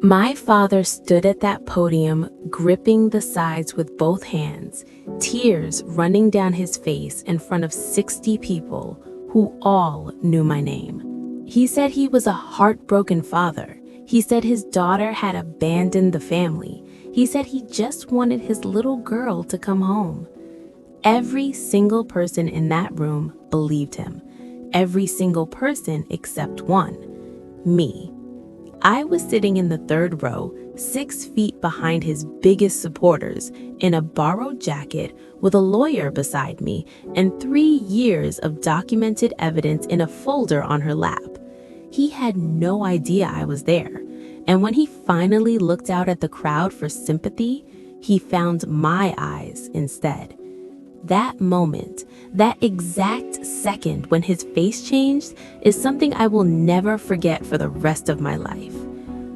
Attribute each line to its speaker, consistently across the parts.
Speaker 1: My father stood at that podium, gripping the sides with both hands, tears running down his face in front of 60 people who all knew my name. He said he was a heartbroken father. He said his daughter had abandoned the family. He said he just wanted his little girl to come home. Every single person in that room believed him. Every single person except one, me. I was sitting in the third row, 6 feet behind his biggest supporters, in a borrowed jacket with a lawyer beside me and 3 years of documented evidence in a folder on her lap. He had no idea I was there, and when he finally looked out at the crowd for sympathy, he found my eyes instead. That moment, that exact second when his face changed, is something I will never forget for the rest of my life.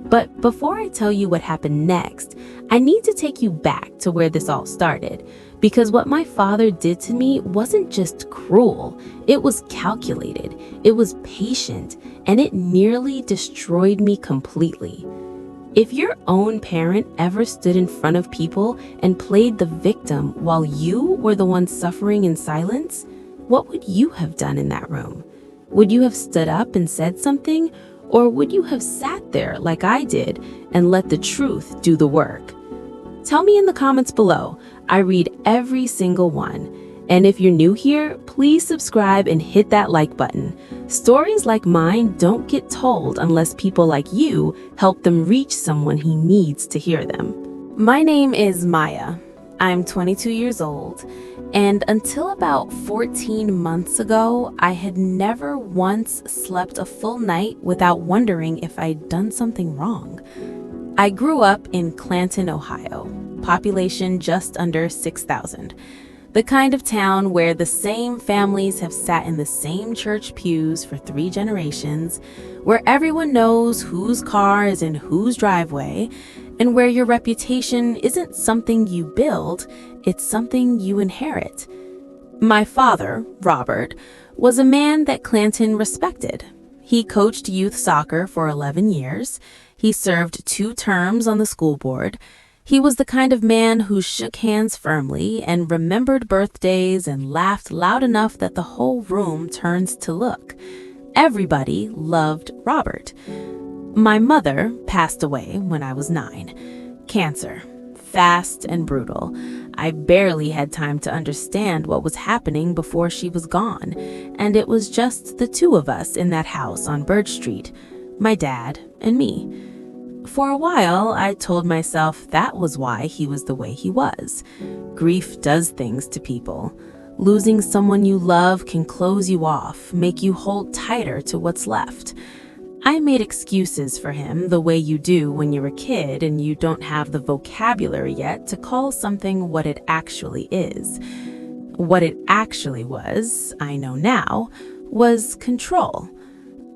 Speaker 1: But before I tell you what happened next, I need to take you back to where this all started, because what my father did to me wasn't just cruel, it was calculated, it was patient, and it nearly destroyed me completely. If your own parent ever stood in front of people and played the victim while you were the one suffering in silence, what would you have done in that room? Would you have stood up and said something? Or would you have sat there like I did and let the truth do the work? Tell me in the comments below. I read every single one. And if you're new here, please subscribe and hit that like button. Stories like mine don't get told unless people like you help them reach someone who needs to hear them. My name is Maya. I'm 22 years old, and until about 14 months ago, I had never once slept a full night without wondering if I'd done something wrong. I grew up in Clanton, Ohio, population just under 6,000. The kind of town where the same families have sat in the same church pews for 3 generations, where everyone knows whose car is in whose driveway, and where your reputation isn't something you build, it's something you inherit. My father, Robert, was a man that Clanton respected. He coached youth soccer for 11 years. He served 2 terms on the school board. He was the kind of man who shook hands firmly and remembered birthdays and laughed loud enough that the whole room turns to look. Everybody loved Robert. My mother passed away when I was 9. Cancer. Fast and brutal. I barely had time to understand what was happening before she was gone, and it was just the 2 of us in that house on Birch Street, my dad and me. For a while, I told myself that was why he was the way he was. Grief does things to people. Losing someone you love can close you off, make you hold tighter to what's left. I made excuses for him the way you do when you're a kid and you don't have the vocabulary yet to call something what it actually is. What it actually was, I know now, was control.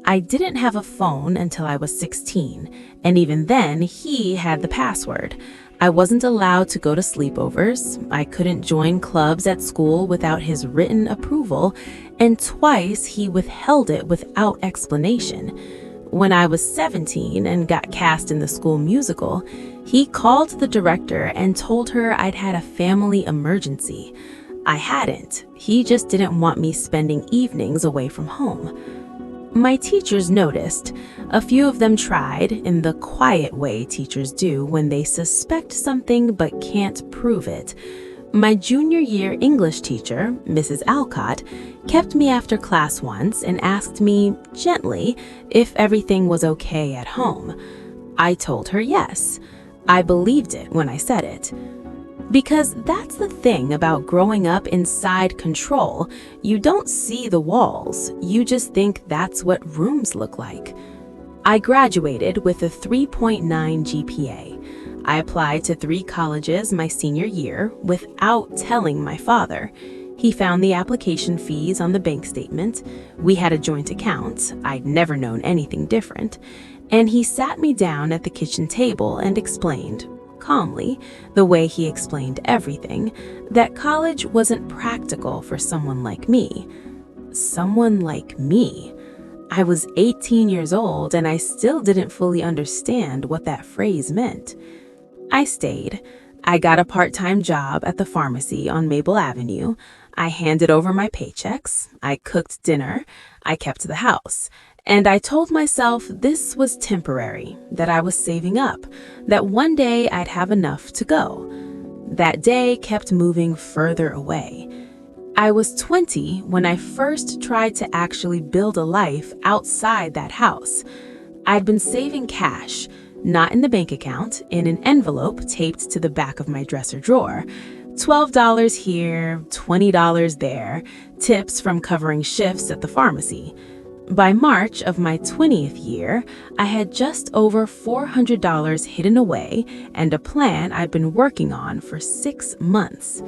Speaker 1: I didn't have a phone until I was 16, and even then, he had the password. I wasn't allowed to go to sleepovers, I couldn't join clubs at school without his written approval, and twice he withheld it without explanation. When I was 17 and got cast in the school musical, he called the director and told her I'd had a family emergency. I hadn't. He just didn't want me spending evenings away from home. My teachers noticed. A few of them tried, in the quiet way teachers do when they suspect something but can't prove it. My junior year English teacher, Mrs. Alcott, kept me after class once and asked me, gently, if everything was okay at home. I told her yes. I believed it when I said it. Because that's the thing about growing up inside control. You don't see the walls, you just think that's what rooms look like. I graduated with a 3.9 GPA. I applied to 3 colleges my senior year without telling my father. He found the application fees on the bank statement. We had a joint account. I'd never known anything different. And he sat me down at the kitchen table and explained, calmly, the way he explained everything, that college wasn't practical for someone like me. Someone like me. I was 18 years old and I still didn't fully understand what that phrase meant. I stayed. I got a part-time job at the pharmacy on Maple Avenue. I handed over my paychecks. I cooked dinner. I kept the house. And I told myself this was temporary, that I was saving up, that one day I'd have enough to go. That day kept moving further away. I was 20 when I first tried to actually build a life outside that house. I'd been saving cash, not in the bank account, in an envelope taped to the back of my dresser drawer. $12 here, $20 there, tips from covering shifts at the pharmacy. By March of my 20th year, I had just over $400 hidden away and a plan I'd been working on for 6 months.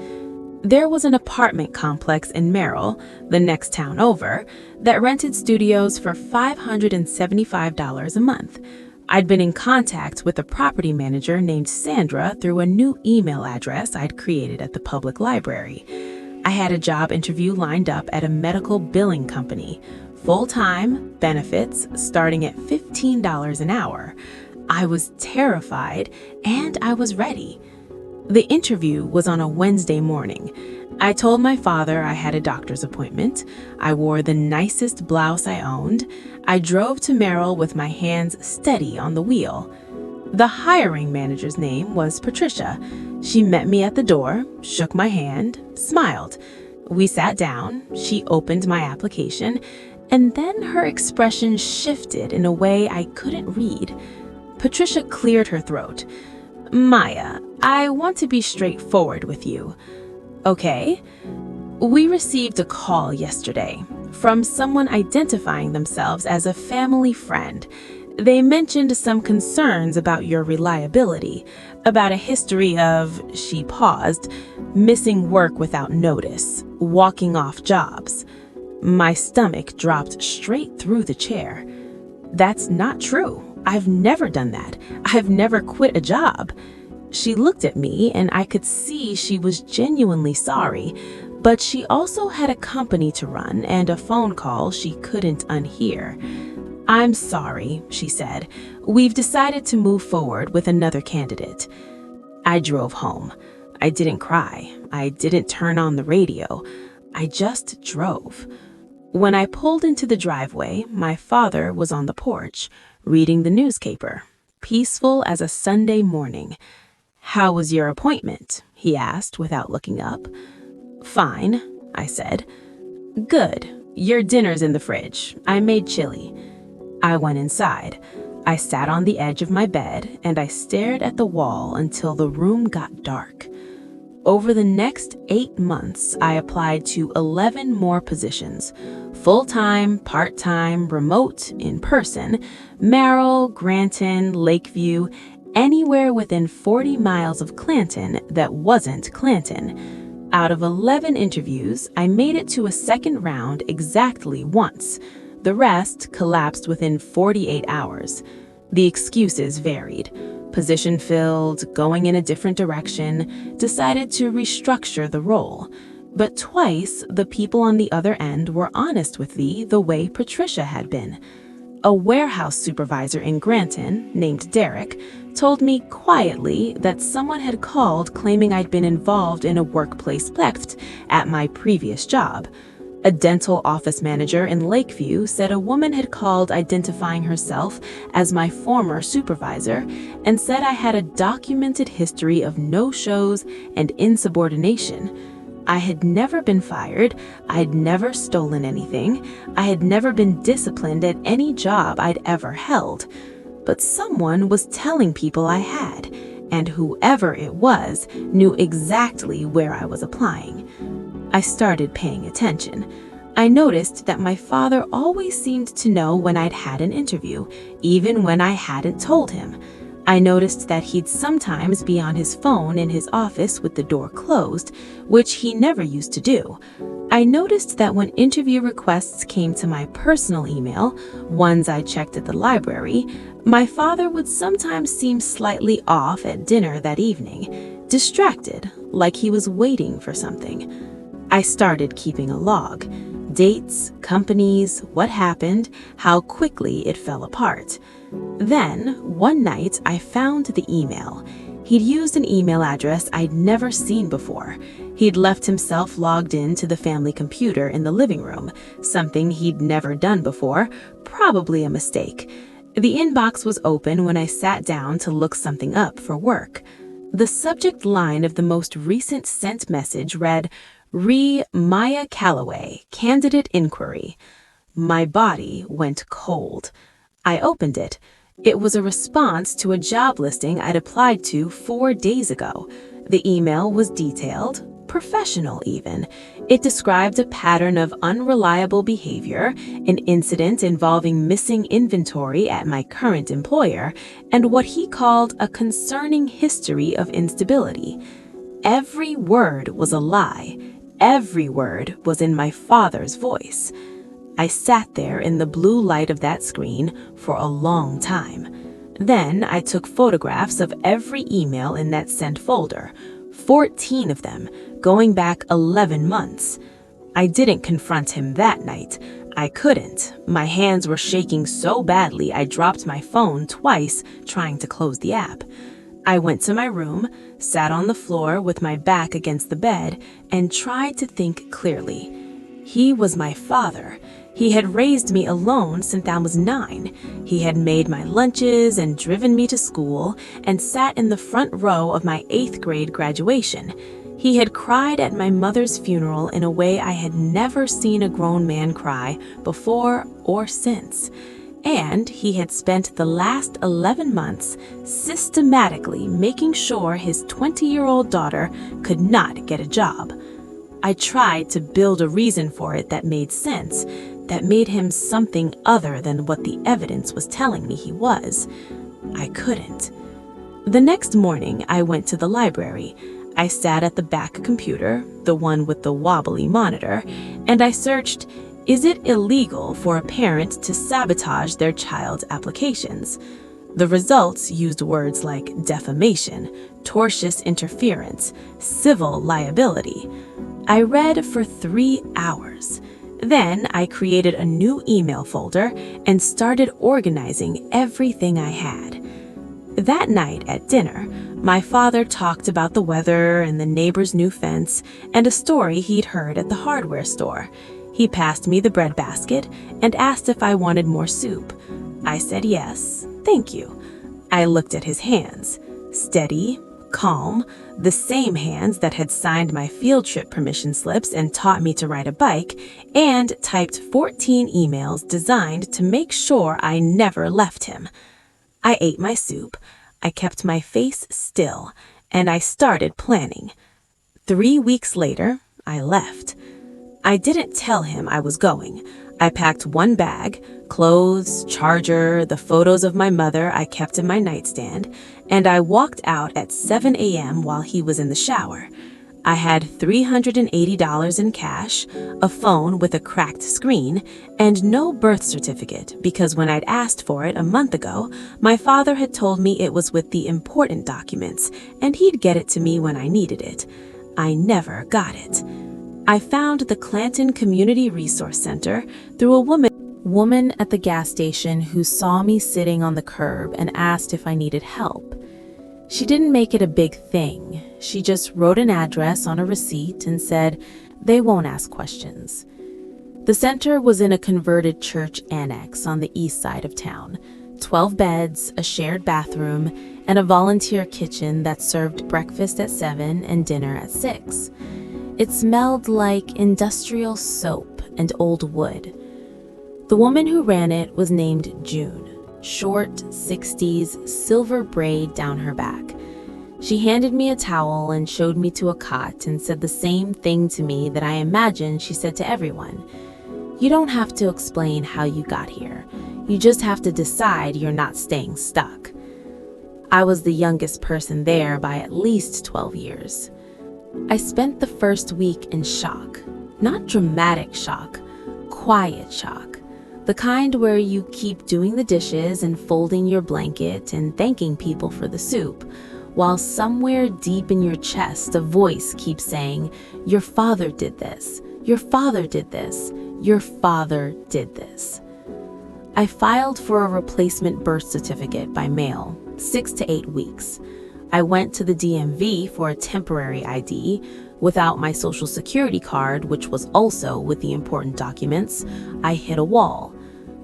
Speaker 1: There was an apartment complex in Merrill, the next town over, that rented studios for $575 a month. I'd been in contact with a property manager named Sandra through a new email address I'd created at the public library. I had a job interview lined up at a medical billing company, full-time, benefits, starting at $15 an hour. I was terrified, and I was ready. The interview was on a Wednesday morning. I told my father I had a doctor's appointment. I wore the nicest blouse I owned. I drove to Merrill with my hands steady on the wheel. The hiring manager's name was Patricia. She met me at the door, shook my hand, smiled. We sat down. She opened my application, and then her expression shifted in a way I couldn't read. Patricia cleared her throat. "Maya, I want to be straightforward with you." "Okay." "We received a call yesterday from someone identifying themselves as a family friend. They mentioned some concerns about your reliability, about a history of," she paused, "missing work without notice, walking off jobs." My stomach dropped straight through the chair. "That's not true. I've never done that. I've never quit a job." She looked at me and I could see she was genuinely sorry, but she also had a company to run and a phone call she couldn't unhear. "I'm sorry," she said. "We've decided to move forward with another candidate." I drove home. I didn't cry. I didn't turn on the radio. I just drove. When I pulled into the driveway, my father was on the porch, reading the newspaper, peaceful as a Sunday morning. "How was your appointment?" he asked without looking up. "Fine," I said. "Good. Your dinner's in the fridge. I made chili." I went inside. I sat on the edge of my bed and I stared at the wall until the room got dark. Over the next 8 months, I applied to 11 more positions, full-time, part-time, remote, in-person, Merrill, Granton, Lakeview, anywhere within 40 miles of Clanton that wasn't Clanton. Out of 11 interviews, I made it to a second round exactly once. The rest collapsed within 48 hours. The excuses varied. Position filled, going in a different direction, decided to restructure the role. But twice, the people on the other end were honest with me the way Patricia had been. A warehouse supervisor in Granton, named Derek, told me quietly that someone had called claiming I'd been involved in a workplace theft at my previous job. A dental office manager in Lakeview said a woman had called identifying herself as my former supervisor and said I had a documented history of no-shows and insubordination. I had never been fired, I'd never stolen anything, I had never been disciplined at any job I'd ever held. But someone was telling people I had, and whoever it was knew exactly where I was applying. I started paying attention. I noticed that my father always seemed to know when I'd had an interview, even when I hadn't told him. I noticed that he'd sometimes be on his phone in his office with the door closed, which he never used to do. I noticed that when interview requests came to my personal email, ones I checked at the library, my father would sometimes seem slightly off at dinner that evening, distracted, like he was waiting for something. I started keeping a log. Dates, companies, what happened, how quickly it fell apart. Then, one night, I found the email. He'd used an email address I'd never seen before. He'd left himself logged in to the family computer in the living room, something he'd never done before, probably a mistake. The inbox was open when I sat down to look something up for work. The subject line of the most recent sent message read, Maya Calloway, Candidate Inquiry. My body went cold. I opened it. It was a response to a job listing I'd applied to 4 days ago. The email was detailed, professional even. It described a pattern of unreliable behavior, an incident involving missing inventory at my current employer, and what he called a concerning history of instability. Every word was a lie. Every word was in my father's voice. I sat there in the blue light of that screen for a long time. Then I took photographs of every email in that sent folder, 14 of them, going back 11 months. I didn't confront him that night. I couldn't. My hands were shaking so badly I dropped my phone twice trying to close the app. I went to my room, sat on the floor with my back against the bed, and tried to think clearly. He was my father. He had raised me alone since I was 9. He had made my lunches and driven me to school and sat in the front row of my 8th grade graduation. He had cried at my mother's funeral in a way I had never seen a grown man cry before or since. And he had spent the last 11 months systematically making sure his 20-year-old daughter could not get a job. I tried to build a reason for it that made sense, that made him something other than what the evidence was telling me he was. I couldn't. The next morning, I went to the library. I sat at the back computer, the one with the wobbly monitor, and I searched, is it illegal for a parent to sabotage their child's applications? The results used words like defamation, tortious interference, civil liability. I read for 3 hours. Then I created a new email folder and started organizing everything I had. That night at dinner, my father talked about the weather and the neighbor's new fence and a story he'd heard at the hardware store. He passed me the bread basket and asked if I wanted more soup. I said yes, thank you. I looked at his hands. Steady, calm, the same hands that had signed my field trip permission slips and taught me to ride a bike, and typed 14 emails designed to make sure I never left him. I ate my soup, I kept my face still, and I started planning. 3 weeks later, I left. I didn't tell him I was going. I packed one bag, clothes, charger, the photos of my mother I kept in my nightstand, and I walked out at 7 a.m. while he was in the shower. I had $380 in cash, a phone with a cracked screen, and no birth certificate because when I'd asked for it a month ago, my father had told me it was with the important documents, and he'd get it to me when I needed it. I never got it. I found the Clanton Community Resource Center through a woman at the gas station who saw me sitting on the curb and asked if I needed help. She didn't make it a big thing. She just wrote an address on a receipt and said, they won't ask questions. The center was in a converted church annex on the east side of town. 12 beds, a shared bathroom, and a volunteer kitchen that served breakfast at 7 and dinner at 6. It smelled like industrial soap and old wood. The woman who ran it was named June, short, 60s, silver braid down her back. She handed me a towel and showed me to a cot and said the same thing to me that I imagine she said to everyone. You don't have to explain how you got here. You just have to decide you're not staying stuck. I was the youngest person there by at least 12 years. I spent the first week in shock. Not dramatic shock, quiet shock. The kind where you keep doing the dishes and folding your blanket and thanking people for the soup, while somewhere deep in your chest a voice keeps saying, your father did this, your father did this, Your father did this. I filed for a replacement birth certificate by mail, 6 to 8 weeks. I went to the DMV for a temporary ID. Without my social security card, which was also with the important documents, I hit a wall.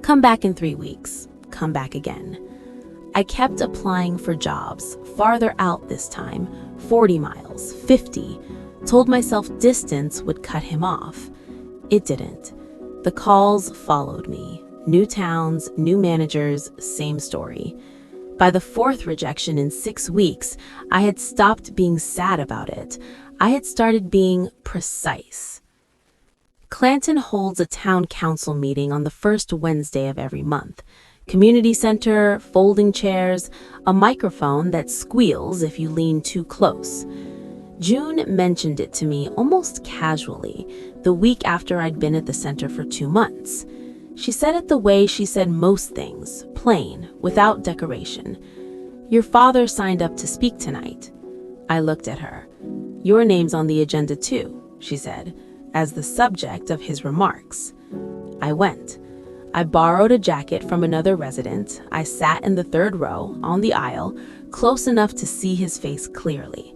Speaker 1: Come back in 3 weeks. Come back again. I kept applying for jobs, farther out this time, 40 miles, 50. Told myself distance would cut him off. It didn't. The calls followed me. New towns, new managers, same story. By the 4th rejection in 6 weeks, I had stopped being sad about it. I had started being precise. Clanton holds a town council meeting on the first Wednesday of every month. Community center, folding chairs, a microphone that squeals if you lean too close. June mentioned it to me almost casually, the week after I'd been at the center for 2 months. She said it the way she said most things, plain, without decoration. Your father signed up to speak tonight. I looked at her. Your name's on the agenda too, she said, as the subject of his remarks. I went. I borrowed a jacket from another resident. I sat in the 3rd row, on the aisle, close enough to see his face clearly.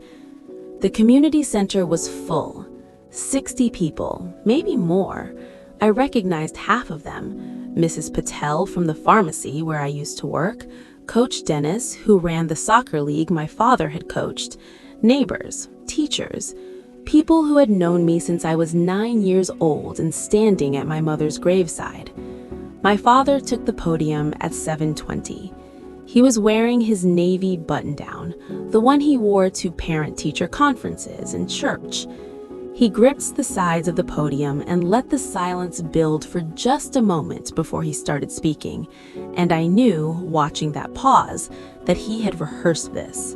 Speaker 1: The community center was full. 60 people, maybe more. I recognized half of them. Mrs. Patel from the pharmacy where I used to work, Coach Dennis, who ran the soccer league my father had coached, neighbors, teachers, people who had known me since I was 9 years old and standing at my mother's graveside. My father took the podium at 7:20. He was wearing his navy button-down, the one he wore to parent-teacher conferences and church. He gripped the sides of the podium and let the silence build for just a moment before he started speaking, and I knew, watching that pause, that he had rehearsed this.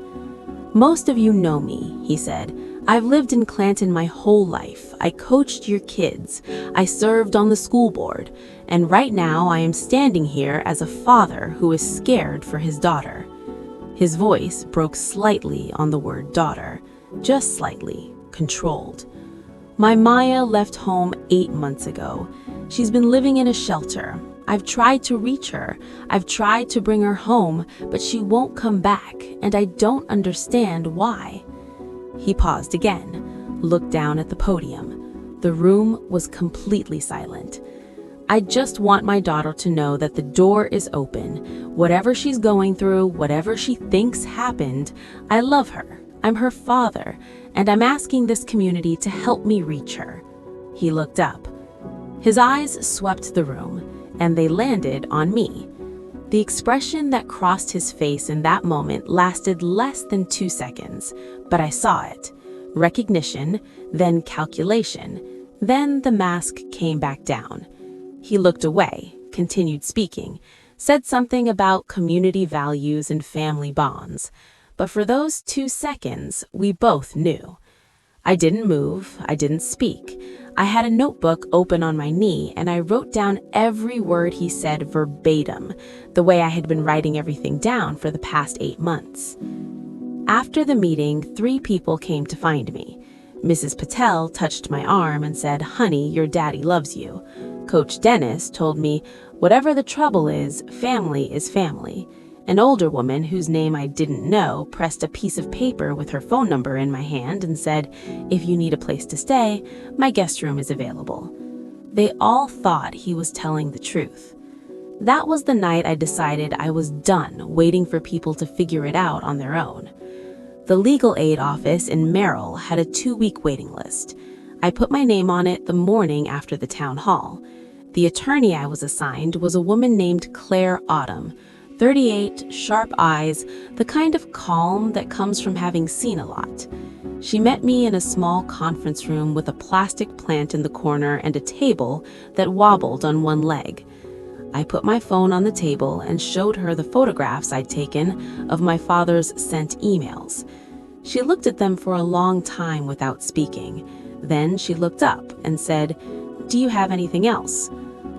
Speaker 1: Most of you know me, he said. I've lived in Clanton my whole life. I coached your kids. I served on the school board. And right now I am standing here as a father who is scared for his daughter. His voice broke slightly on the word daughter, just slightly, controlled. My Maya left home 8 months ago. She's been living in a shelter. I've tried to reach her. I've tried to bring her home, but she won't come back, and I don't understand why. He paused again, looked down at the podium. The room was completely silent. I just want my daughter to know that the door is open. Whatever she's going through, whatever she thinks happened, I love her. I'm her father, and I'm asking this community to help me reach her. He looked up. His eyes swept the room, and they landed on me. The expression that crossed his face in that moment lasted less than 2 seconds, but I saw it. Recognition, then calculation, then the mask came back down. He looked away, continued speaking, said something about community values and family bonds. But for those 2 seconds, we both knew. I didn't move, I didn't speak. I had a notebook open on my knee, and I wrote down every word he said verbatim, the way I had been writing everything down for the past 8 months. After the meeting, 3 people came to find me. Mrs. Patel touched my arm and said, "Honey, your daddy loves you." Coach Dennis told me, "Whatever the trouble is family." An older woman, whose name I didn't know, pressed a piece of paper with her phone number in my hand and said, "If you need a place to stay, my guest room is available." They all thought he was telling the truth. That was the night I decided I was done waiting for people to figure it out on their own. The legal aid office in Merrill had a 2-week waiting list. I put my name on it the morning after the town hall. The attorney I was assigned was a woman named Claire Autumn, 38, sharp eyes, the kind of calm that comes from having seen a lot. She met me in a small conference room with a plastic plant in the corner and a table that wobbled on one leg. I put my phone on the table and showed her the photographs I'd taken of my father's sent emails. She looked at them for a long time without speaking. Then she looked up and said, "Do you have anything else?"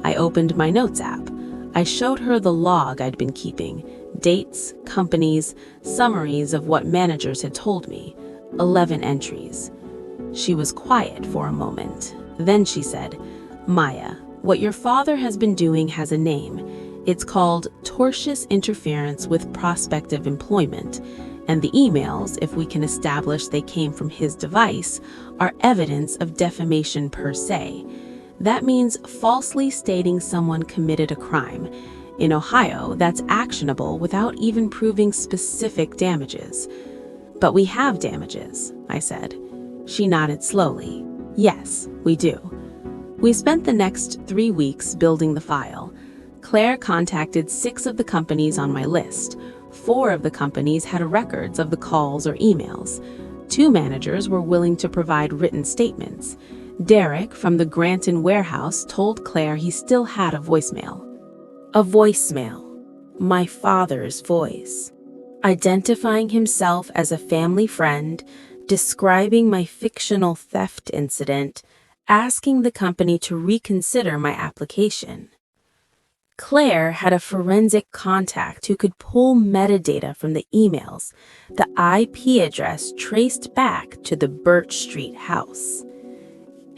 Speaker 1: I opened my notes app. I showed her the log I'd been keeping, dates, companies, summaries of what managers had told me, 11 entries. She was quiet for a moment. Then she said, "Maya, What your father has been doing has a name. It's called tortious interference with prospective employment, and the emails, if we can establish they came from his device, are evidence of defamation per se. That means falsely stating someone committed a crime. In Ohio, that's actionable without even proving specific damages. But we have damages, I said. She nodded slowly. Yes, we do. We spent the next 3 weeks building the file. Claire contacted 6 of the companies on my list. 4 of the companies had records of the calls or emails. 2 managers were willing to provide written statements. Derek from the Granton warehouse told Claire he still had a voicemail. A voicemail. My father's voice. Identifying himself as a family friend, describing my fictional theft incident, asking the company to reconsider my application. Claire had a forensic contact who could pull metadata from the emails, the IP address traced back to the Birch Street house.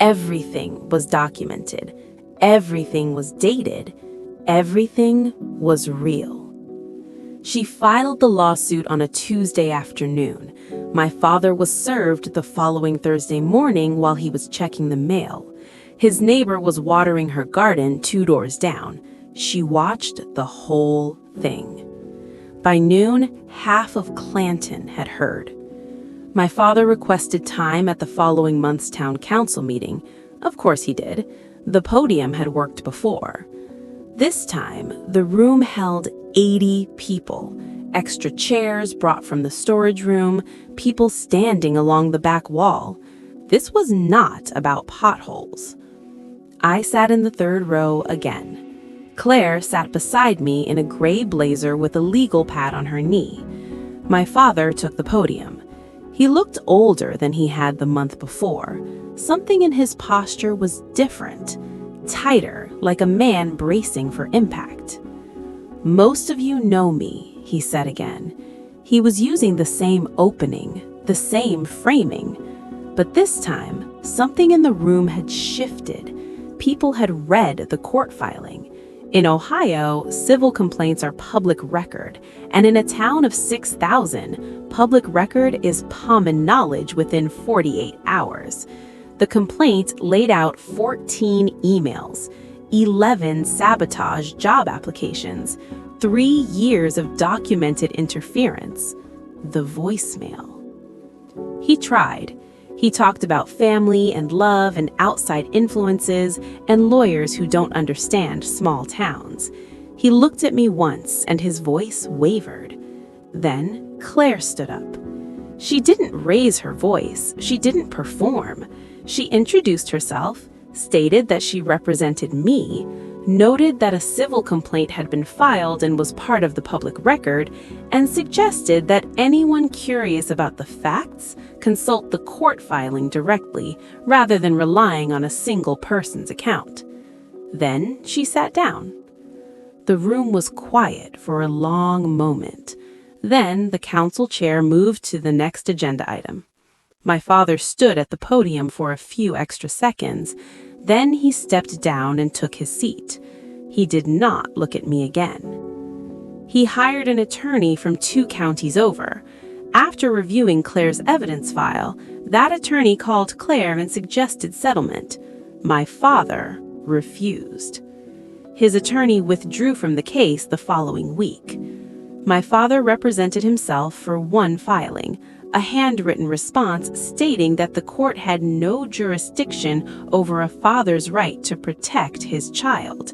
Speaker 1: Everything was documented. Everything was dated. Everything was real. She filed the lawsuit on a Tuesday afternoon. My father was served the following Thursday morning while he was checking the mail. His neighbor was watering her garden 2 doors down. She watched the whole thing. By noon, half of Clanton had heard. My father requested time at the following month's town council meeting. Of course he did. The podium had worked before. This time, the room held 80 people. Extra chairs brought from the storage room, people standing along the back wall. This was not about potholes. I sat in the 3rd row again. Claire sat beside me in a gray blazer with a legal pad on her knee. My father took the podium. He looked older than he had the month before. Something in his posture was different, tighter, like a man bracing for impact. Most of you know me, he said again. He was using the same opening, the same framing. But this time, something in the room had shifted. People had read the court filing. In Ohio, civil complaints are public record, and in a town of 6,000, public record is common knowledge within 48 hours. The complaint laid out 14 emails, 11 sabotage job applications, 3 years of documented interference. The voicemail. He tried. He talked about family and love and outside influences and lawyers who don't understand small towns. He looked at me once and his voice wavered. Then Claire stood up. She didn't raise her voice. She didn't perform. She introduced herself, stated that she represented me, noted that a civil complaint had been filed and was part of the public record, and suggested that anyone curious about the facts consult the court filing directly rather than relying on a single person's account. Then she sat down. The room was quiet for a long moment. Then the council chair moved to the next agenda item. My father stood at the podium for a few extra seconds. Then he stepped down and took his seat. He did not look at me again. He hired an attorney from 2 counties over. After reviewing Claire's evidence file, that attorney called Claire and suggested settlement. My father refused. His attorney withdrew from the case the following week. My father represented himself for 1 filing, a handwritten response stating that the court had no jurisdiction over a father's right to protect his child.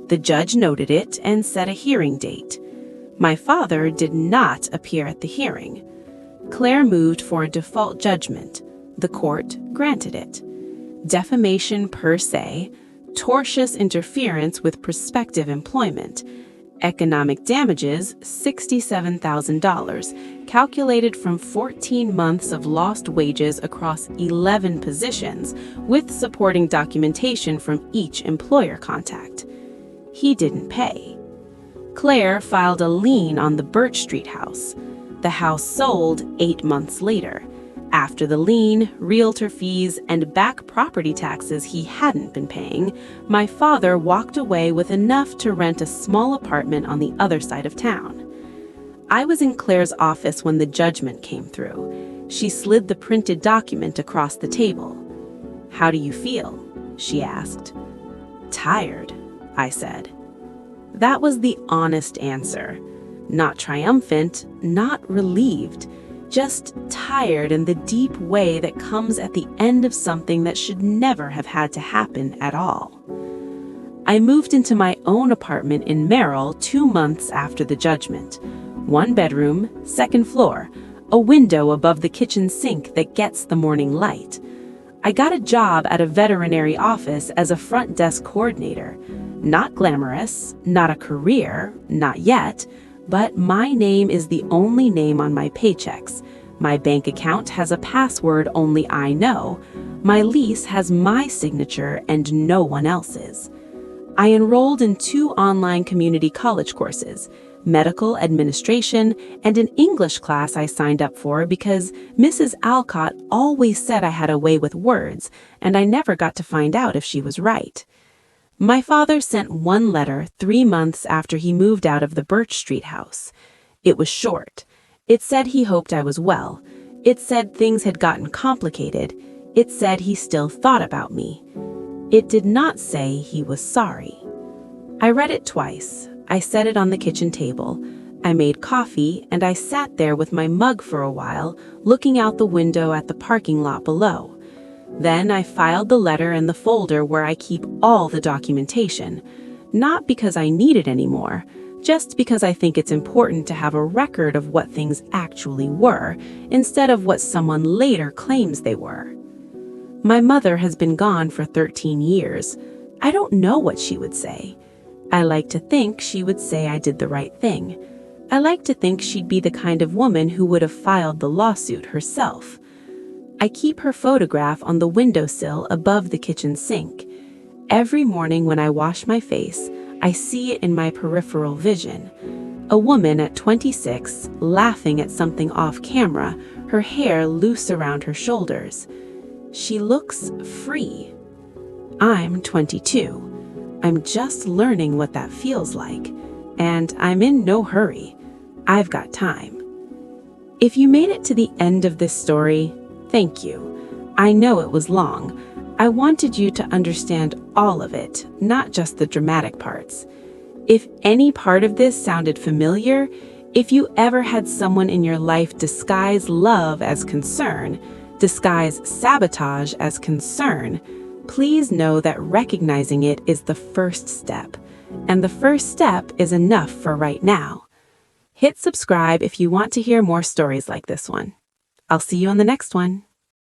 Speaker 1: The judge noted it and set a hearing date. My father did not appear at the hearing. Claire moved for a default judgment. The court granted it. Defamation per se, tortious interference with prospective employment, economic damages $67,000, calculated from 14 months of lost wages across 11 positions, with supporting documentation from each employer contact. He didn't pay. Claire filed a lien on the Birch Street house. The house sold 8 months later. After the lien, realtor fees, and back property taxes he hadn't been paying, my father walked away with enough to rent a small apartment on the other side of town. I was in Claire's office when the judgment came through. She slid the printed document across the table. "How do you feel?" she asked. "Tired," I said. That was the honest answer. Not triumphant, not relieved, just tired in the deep way that comes at the end of something that should never have had to happen at all. I moved into my own apartment in Merrill 2 months after the judgment. 1 bedroom, 2nd floor, a window above the kitchen sink that gets the morning light. I got a job at a veterinary office as a front desk coordinator. Not glamorous, not a career, not yet, but my name is the only name on my paychecks. My bank account has a password only I know. My lease has my signature and no one else's. I enrolled in 2 online community college courses, medical administration, and an English class I signed up for because Mrs. Alcott always said I had a way with words, and I never got to find out if she was right. My father sent 1 letter 3 months after he moved out of the Birch Street house. It was short. It said he hoped I was well. It said things had gotten complicated. It said he still thought about me. It did not say he was sorry. I read it twice. I set it on the kitchen table. I made coffee, and I sat there with my mug for a while, looking out the window at the parking lot below. Then I filed the letter in the folder where I keep all the documentation, not because I need it anymore, just because I think it's important to have a record of what things actually were, instead of what someone later claims they were. My mother has been gone for 13 years. I don't know what she would say. I like to think she would say I did the right thing. I like to think she'd be the kind of woman who would have filed the lawsuit herself. I keep her photograph on the windowsill above the kitchen sink. Every morning when I wash my face, I see it in my peripheral vision. A woman at 26, laughing at something off camera, her hair loose around her shoulders. She looks free. I'm 22. I'm just learning what that feels like, and I'm in no hurry. I've got time. If you made it to the end of this story, thank you. I know it was long. I wanted you to understand all of it, not just the dramatic parts. If any part of this sounded familiar, if you ever had someone in your life disguise love as concern, disguise sabotage as concern, please know that recognizing it is the first step. And the first step is enough for right now. Hit subscribe if you want to hear more stories like this one. I'll see you on the next one.